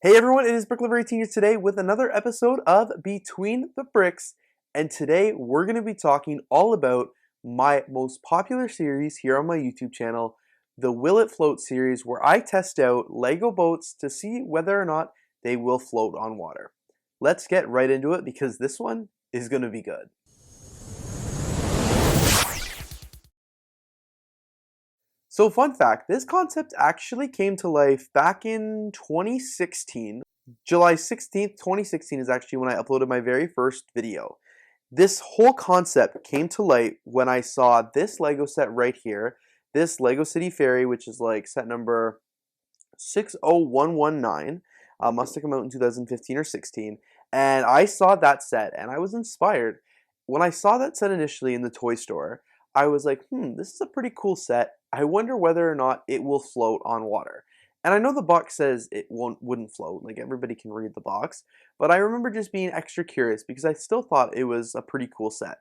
Hey everyone, it is BrickLetters here today with another episode of Between the Bricks, and today we're going to be talking all about my most popular series here on my YouTube channel, the Will It Float series, where I test out Lego boats to see whether or not they will float on water. Let's get right into it because this one is going to be good. So fun fact, this concept actually came to life back in 2016. July 16th, 2016 is actually when I uploaded my very first video. This whole concept came to light when I saw this Lego set right here, this Lego City Ferry, which is like set number 60119, must have come out in 2015 or 16, and I saw that set and I was inspired. When I saw that set initially in the toy store, I was like, this is a pretty cool set. I wonder whether or not it will float on water. And I know the box says it wouldn't float, like everybody can read the box, but I remember just being extra curious because I still thought it was a pretty cool set.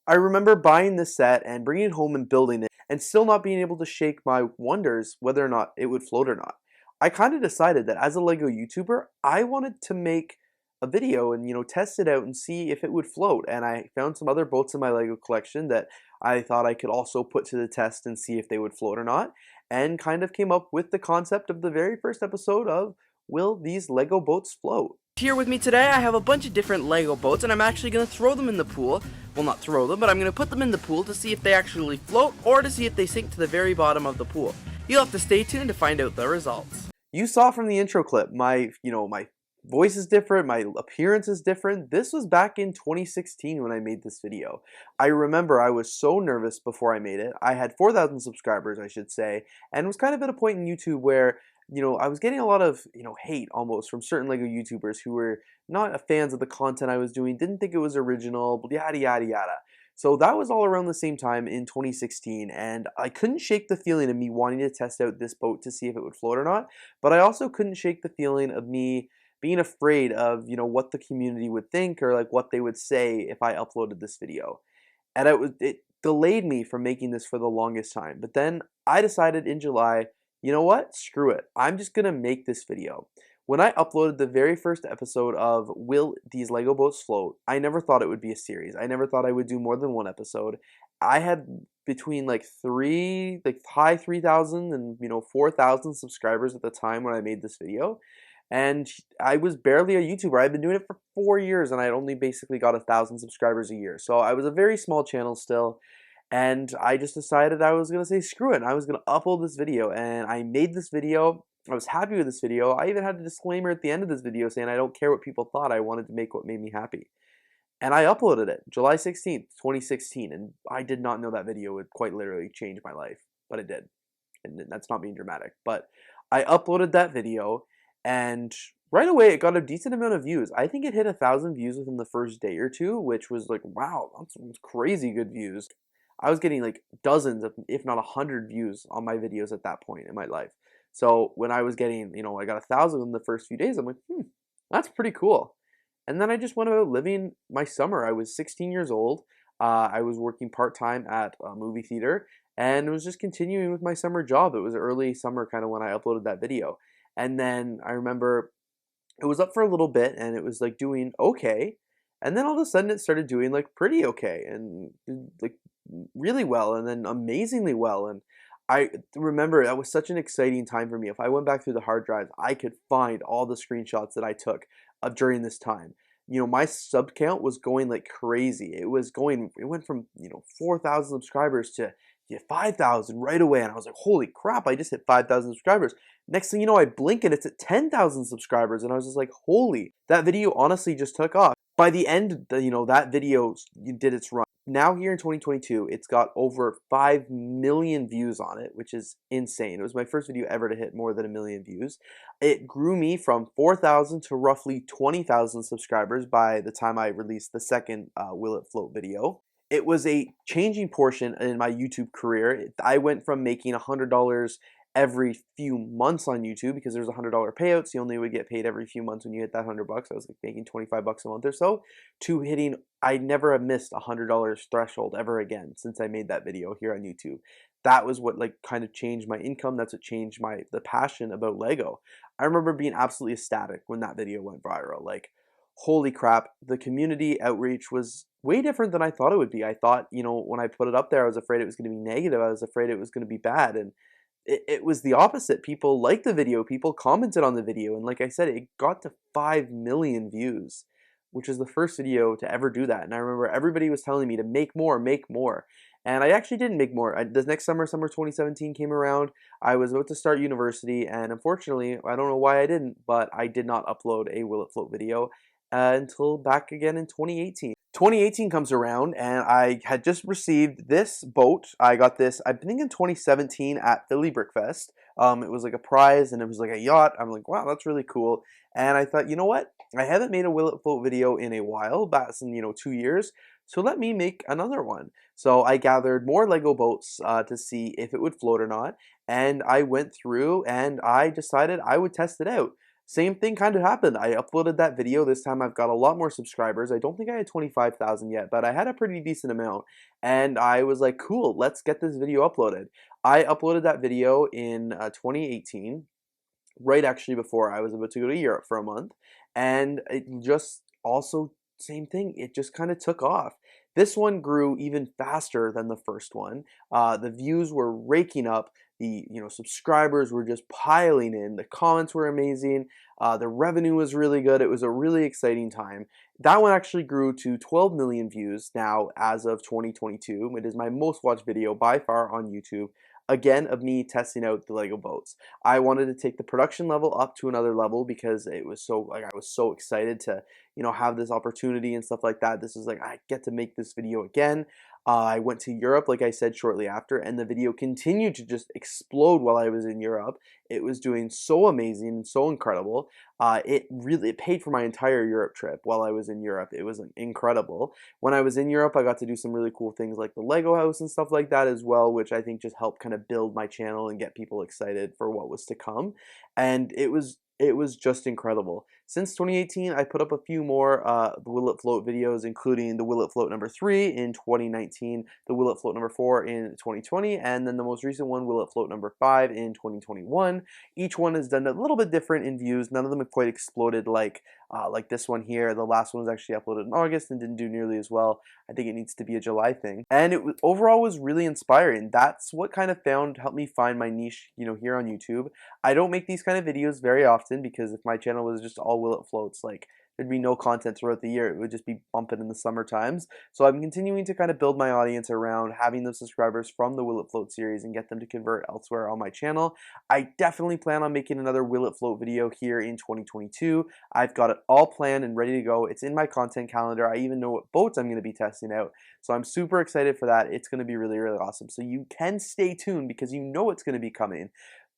I remember buying this set and bringing it home and building it and still not being able to shake my wonders whether or not it would float or not. I kind of decided that as a Lego YouTuber, I wanted to make a video and test it out and see if it would float, and I found some other boats in my Lego collection that I thought I could also put to the test and see if they would float or not, and kind of came up with the concept of the very first episode of Will These Lego Boats Float? Here with me today I have a bunch of different Lego boats, and I'm actually going to throw them in the pool. Well, not throw them, but I'm going to put them in the pool to see if they actually float or to see if they sink to the very bottom of the pool. You'll have to stay tuned to find out the results. You saw from the intro clip, my voice is different, my appearance is different. This was back in 2016 when I made this video. I remember I was so nervous before I made it. I had 4,000 subscribers, I should say, and was kind of at a point in YouTube where I was getting a lot of, hate almost from certain Lego YouTubers who were not fans of the content I was doing, didn't think it was original, yada, yada, yada. So that was all around the same time in 2016, and I couldn't shake the feeling of me wanting to test out this boat to see if it would float or not, but I also couldn't shake the feeling of me being afraid of, what the community would think or like what they would say if I uploaded this video. And it delayed me from making this for the longest time. But then I decided in July, you know what? Screw it. I'm just going to make this video. When I uploaded the very first episode of Will These Lego Boats Float, I never thought it would be a series. I never thought I would do more than one episode. I had between high 3,000 and 4,000 subscribers at the time when I made this video. And I was barely a YouTuber. I've been doing it for 4 years and I had only basically got 1,000 subscribers a year. So I was a very small channel still. And I just decided I was going to say screw it. And I was going to upload this video, and I made this video. I was happy with this video. I even had a disclaimer at the end of this video saying I don't care what people thought. I wanted to make what made me happy. And I uploaded it July 16th, 2016. And I did not know that video would quite literally change my life, but it did. And that's not being dramatic. But I uploaded that video, and right away it got a decent amount of views. I think it hit 1,000 views within the first day or two, which was like, wow, that's crazy good views. I was getting like dozens of, if not 100 views on my videos at that point in my life. So when I was getting, I got 1,000 in the first few days, I'm like, that's pretty cool. And then I just went about living my summer. I was 16 years old. I was working part-time at a movie theater and was just continuing with my summer job. It was early summer kind of when I uploaded that video. And then I remember it was up for a little bit and it was like doing okay. And then all of a sudden it started doing like pretty okay and like really well and then amazingly well. And I remember that was such an exciting time for me. If I went back through the hard drives, I could find all the screenshots that I took during this time. My sub count was going like crazy. It went from 4,000 subscribers to 5,000 right away, and I was like, holy crap, I just hit 5,000 subscribers. Next thing you know, I blink and it's at 10,000 subscribers, and I was just like, holy, that video honestly just took off. By the end, that video did its run. Now here in 2022, it's got over 5 million views on it, which is insane. It was my first video ever to hit more than 1 million views. It grew me from 4,000 to roughly 20,000 subscribers by the time I released the second Will It Float video. It was a changing portion in my YouTube career. I went from making $100 every few months on YouTube because there's $100 payouts. You only would get paid every few months when you hit that $100. I was like making $25 a month or so. To hitting, I never have missed $100 threshold ever again since I made that video here on YouTube. That was what kind of changed my income. That's what changed the passion about Lego. I remember being absolutely ecstatic when that video went viral. Like, holy crap, the community outreach was way different than I thought it would be. I thought, when I put it up there, I was afraid it was going to be negative. I was afraid it was going to be bad. And it was the opposite. People liked the video, people commented on the video, and like I said, it got to 5 million views, which is the first video to ever do that. And I remember everybody was telling me to make more, make more. And I actually didn't make more. The next summer, summer 2017 came around. I was about to start university, and unfortunately, I don't know why I didn't, but I did not upload a Will It Float video until back again in 2018. 2018 comes around, and I had just received this boat. I got this, I think, in 2017 at Philly Brickfest. It was like a prize, and it was like a yacht. I'm like, wow, that's really cool. And I thought, you know what? I haven't made a Will It Float video in a while, back in 2 years. So let me make another one. So I gathered more Lego boats to see if it would float or not, and I went through and I decided I would test it out. Same thing kind of happened. I uploaded that video. This time I've got a lot more subscribers. I don't think I had 25,000 yet, but I had a pretty decent amount. And I was like, cool, let's get this video uploaded. I uploaded that video in 2018, right actually before I was about to go to Europe for a month. And it just also, same thing, it just kind of took off. This one grew even faster than the first one. The views were raking up. The subscribers were just piling in. The comments were amazing. The revenue was really good. It was a really exciting time. That one actually grew to 12 million views now as of 2022. It is my most watched video by far on YouTube. Again, of me testing out the Lego boats. I wanted to take the production level up to another level because it was so, like, I was so excited to, have this opportunity and stuff like that. This was like, I get to make this video again. I went to Europe, like I said, shortly after, and the video continued to just explode while I was in Europe. It was doing so amazing and so incredible. It paid for my entire Europe trip while I was in Europe. It was incredible. When I was in Europe, I got to do some really cool things like the Lego house and stuff like that as well, which I think just helped kind of build my channel and get people excited for what was to come. And it was just incredible. Since 2018, I put up a few more Will It Float videos, including the Will It Float number 3 in 2019, the Will It Float number 4 in 2020, and then the most recent one, Will It Float number 5 in 2021. Each one has done a little bit different in views. None of them have quite exploded like this one here. The last one was actually uploaded in August and didn't do nearly as well. I think it needs to be a July thing. And overall was really inspiring. That's what kind of helped me find my niche, here on YouTube. I don't make these kind of videos very often because if my channel was just all Will It Floats, like, there'd be no content throughout the year. It would just be bumping in the summer times. So I'm continuing to kind of build my audience around having those subscribers from the Will It Float series and get them to convert elsewhere on my channel. I definitely plan on making another Will It Float video here in 2022. I've got it all planned and ready to go. It's in my content calendar. I even know what boats I'm going to be testing out. So I'm super excited for that. It's going to be really, really awesome. So you can stay tuned because you know it's going to be coming.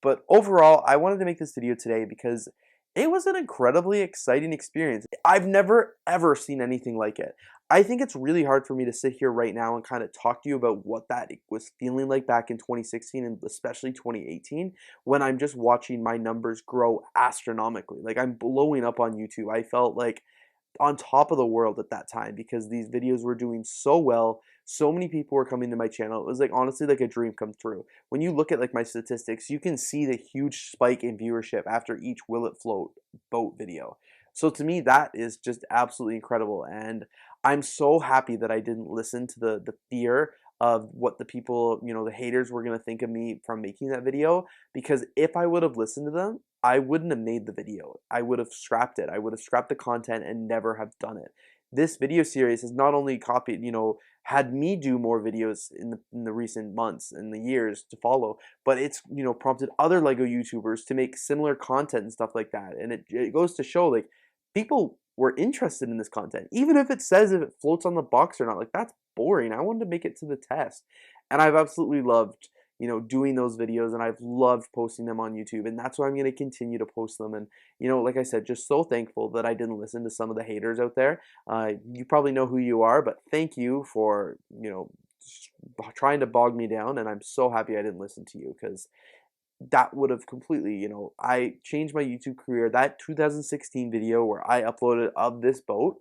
But overall, I wanted to make this video today because it was an incredibly exciting experience. I've never ever seen anything like it. I think it's really hard for me to sit here right now and kind of talk to you about what that was feeling like back in 2016 and especially 2018 when I'm just watching my numbers grow astronomically. Like, I'm blowing up on YouTube. I felt like on top of the world at that time because these videos were doing so well. So many people were coming to my channel. It was like, honestly, like a dream come true. When you look at like my statistics, you can see the huge spike in viewership after each Will It Float boat video. So to me, that is just absolutely incredible. And I'm so happy that I didn't listen to the fear of what the people, the haters were going to think of me from making that video. Because if I would have listened to them, I wouldn't have made the video. I would have scrapped it. I would have scrapped the content and never have done it. This video series has not only had me do more videos in the recent months and the years to follow, but it's, prompted other Lego YouTubers to make similar content and stuff like that. And it goes to show, like, people were interested in this content. Even if it says if it floats on the box or not, like, that's boring. I wanted to make it to the test. And I've absolutely loved doing those videos, and I've loved posting them on YouTube, and that's why I'm going to continue to post them. And, like I said, just so thankful that I didn't listen to some of the haters out there. You probably know who you are, but thank you for, trying to bog me down, and I'm so happy I didn't listen to you because that would have completely, I changed my YouTube career. That 2016 video where I uploaded of this boat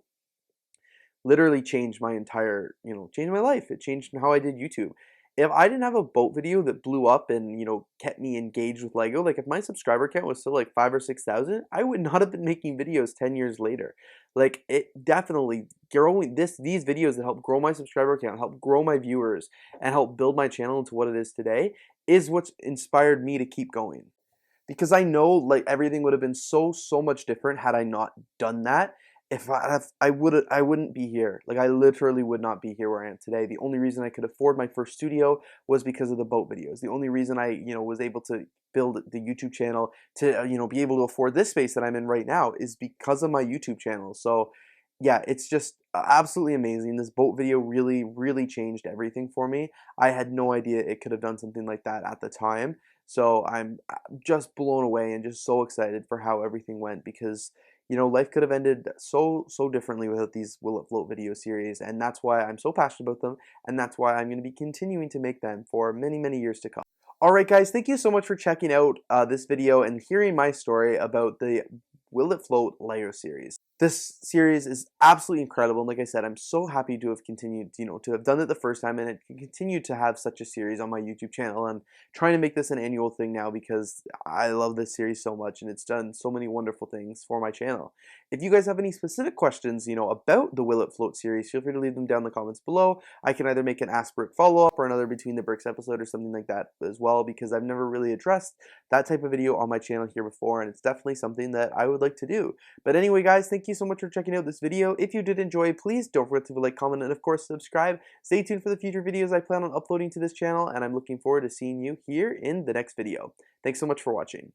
literally changed my entire, changed my life. It changed how I did YouTube. if I didn't have a boat video that blew up and, kept me engaged with Lego, like if my subscriber count was still like 5 or 6,000, I would not have been making videos 10 years later. Like it definitely growing these videos that help grow my subscriber count, help grow my viewers, and help build my channel into what it is today is what's inspired me to keep going. Because I know like everything would have been so much different had I not done that. If I wouldn't be here. Like I literally would not be here where I am today. The only reason I could afford my first studio was because of the boat videos. The only reason I, was able to build the YouTube channel to, be able to afford this space that I'm in right now is because of my YouTube channel. So yeah, it's just absolutely amazing. This boat video really changed everything for me. I had no idea it could have done something like that at the time. So I'm just blown away and just so excited for how everything went because life could have ended so differently without these Will It Float video series, and that's why I'm so passionate about them, and that's why I'm going to be continuing to make them for many years to come. Alright guys, thank you so much for checking out this video and hearing my story about the Will It Float Lego series. This series is absolutely incredible, and like I said, I'm so happy to have continued, to have done it the first time, and it can continue to have such a series on my YouTube channel. I'm trying to make this an annual thing now because I love this series so much, and it's done so many wonderful things for my channel. If you guys have any specific questions, about the Will It Float series, feel free to leave them down in the comments below. I can either make an Ask Brick follow-up or another Between the Bricks episode or something like that as well, because I've never really addressed that type of video on my channel here before, and it's definitely something that I would like to do. But anyway, guys, thank you so much for checking out this video. If you did enjoy, please don't forget to like, comment, and of course subscribe. Stay tuned for the future videos I plan on uploading to this channel, and I'm looking forward to seeing you here in the next video. Thanks so much for watching.